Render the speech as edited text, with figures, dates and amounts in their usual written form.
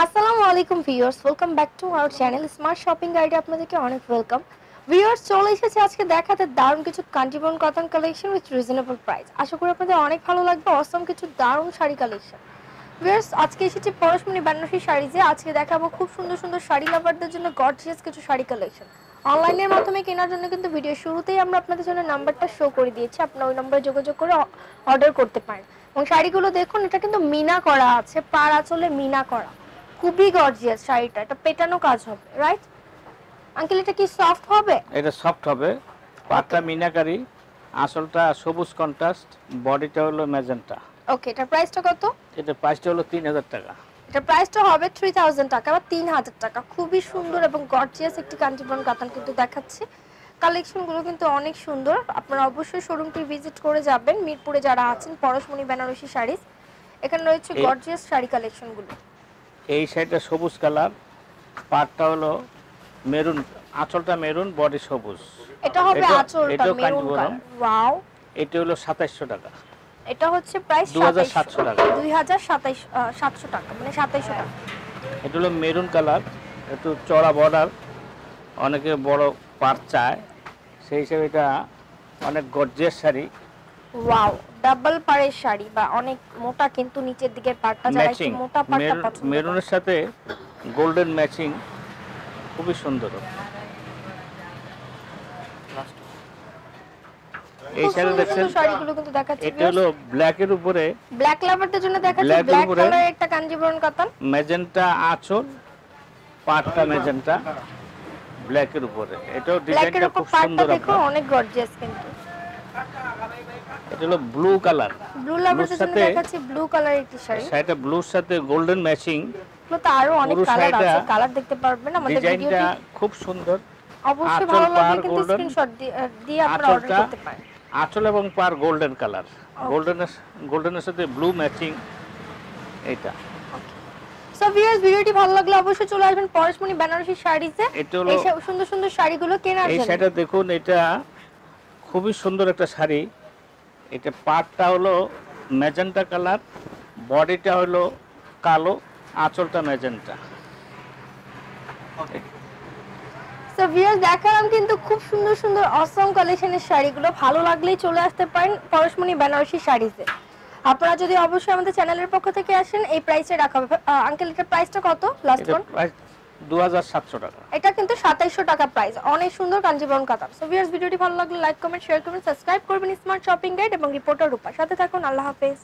আসসালামু আলাইকুম viewers, welcome back to our channel smart shopping গাইডে আপনাদেরকে অনেক ওয়েলকাম। ভিউয়ার্স, চলে এসেছে আজকে দেখাতে দারুণ কিছু Kanjeevaram cotton collection with reasonable price. আশা করি আপনাদের অনেক ভালো লাগবে। অসম কিছু দারুণ শাড়ি কালেকশন। ভিউয়ার্স, আজকে এসেছি পরশমণি বেনারসি শাড়িজে। আজকে দেখাবো খুব সুন্দর সুন্দর শাড়ি লাভারদের জন্য গর্জিয়াস কিছু শাড়ি কালেকশন। অনলাইনের মাধ্যমে কেনার জন্য কিন্তু ভিডিও শুরুতেই আমরা আপনাদের জন্য নাম্বারটা শো করে দিয়েছি, আপনারা ওই নম্বরে যোগাযোগ করে অর্ডার করতে পারেন। এবং শাড়িগুলো দেখুন, এটা কিন্তু মিনা করা আছে, পাড় আঁচলে মিনা করা, খুবই গর্জিয়াস শাড়িটা। এটা পেটানো কাজ হবে, রাইট আঙ্কেল? এটা কি সফট হবে? এটা সফট হবে, পাটটা মিনাকারি, আসলটা সবুজ কন্ট্রাস্ট, বডিটা হলো ম্যাজেন্টা। ওকে, এটার প্রাইসটা কত? এটা প্রাইসটা হলো 3000 টাকা। এটার প্রাইসটা হবে 3000 টাকা বা 3000 টাকা। খুবই সুন্দর এবং গর্জিয়াস একটি কাঞ্জিবরম কাতান কিন্তু দেখাচ্ছি। কালেকশনগুলো কিন্তু অনেক সুন্দর। আপনারা অবশ্যই শোরুমটি ভিজিট করে যাবেন। মিরপুরে যারা আছেন, পরশমণি বেনারসি শাড়িজ, এখানে রয়েছে গর্জিয়াস শাড়ি কালেকশনগুলো। এই শাড়িটা সবুজ কালার, পাটটা হলো মেরুন, আঁচলটা মেরুন, বডি সবুজ। এটা হবে আঁচলটা মেরুন কালার। ওয়াও, এটা হলো 2700 টাকা। এটা হচ্ছে প্রাইস 2700 টাকা, 2700 টাকা, মানে 2700 টাকা। এটা হলো মেরুন কালার, একটু চড়া বর্ডার, অনেকে বড় পাট চায়, সেই হিসেবে এটা অনেক গর্জিয়াস শাড়ি। ওয়াও, ডাবল পাড়ের শাড়ি বা অনেক মোটা, কিন্তু নিচের দিকের পাড়টা যারা একটু মোটা পাড়টা পছন্দ করে। মেরুনের সাথে গোল্ডেন ম্যাচিং, খুবই সুন্দর। এই শাড়ি দেখছেন, শাড়িগুলো কিন্তু দেখাচ্ছি। এটা হলো ব্ল্যাক এর উপরে, ব্ল্যাক লাভারদের জন্য দেখাচ্ছি। ব্ল্যাক কালারের একটা কাঞ্জিবরম কাতান, ম্যাজেন্টা আঁচল, পাটটা ম্যাজেন্টা, ব্ল্যাক এর উপরে। এটাও ডিজাইনটা খুব সুন্দর, দেখো অনেক গর্জিয়াস। কিন্তু এটা হলো ব্লু কালার, ব্লু লাভারদের জন্য দেখাচ্ছি ব্লু কালারের একটি শাড়ি। শাড়িটা ব্লুর সাথে গোল্ডেন ম্যাচিং। তো আরো অনেক কালার আছে, কালার দেখতে পারবেন আমাদের ভিডিওতে। ডিজাইনটা খুব সুন্দর, অবশ্যই ভালো লাগলে কিন্তু স্ক্রিনশট দিয়ে আপনারা অর্ডার করতে পারেন। আঁচল এবং পার গোল্ডেন কালার, গোল্ডেনের সাথে ব্লু ম্যাচিং। এটা সো ভিউয়ার্স, ভিডিওটি ভালো লাগলে অবশ্যই চলে আসবেন পরশমণি বেনারসি শাড়িতে এই সুন্দর সুন্দর শাড়িগুলো কেনার জন্য। এই শাড়িটা দেখুন, এটা খুবই সুন্দর একটা শাড়ি। এটা পাটটা হলো ম্যাজেন্টা কালার, বডিটা হলো কালো, আঁচলটা ম্যাজেন্টা। সো ভিউয়ার্স, দেখালাম কিন্তু খুব সুন্দর সুন্দর অসম কালেকশনের শাড়িগুলো। ভালো লাগলেই চলে আসতে পারেন পরশমণি বেনারসি শাড়িতে। আপনারা যদি অবশ্যই আমাদের চ্যানেলের পক্ষ থেকে আসেন, এই প্রাইসে রাখা হবে। আঙ্কেল, এটার প্রাইসটা কত? লাস্ট ওয়ান 2700 টাকা। এটা কিন্তু 2700 টাকা প্রাইস। অনেক সুন্দর কাঞ্জিবরম কাতান। সো ভিউয়ার্স, ভিডিওটি ভালো লাগলে লাইক কমেন্ট শেয়ার করবেন, সাবস্ক্রাইব করবেন স্মার্ট শপিং গাইড এবং রিপোর্টার রূপা। সাথে থাকুন। আল্লাহ হাফেজ।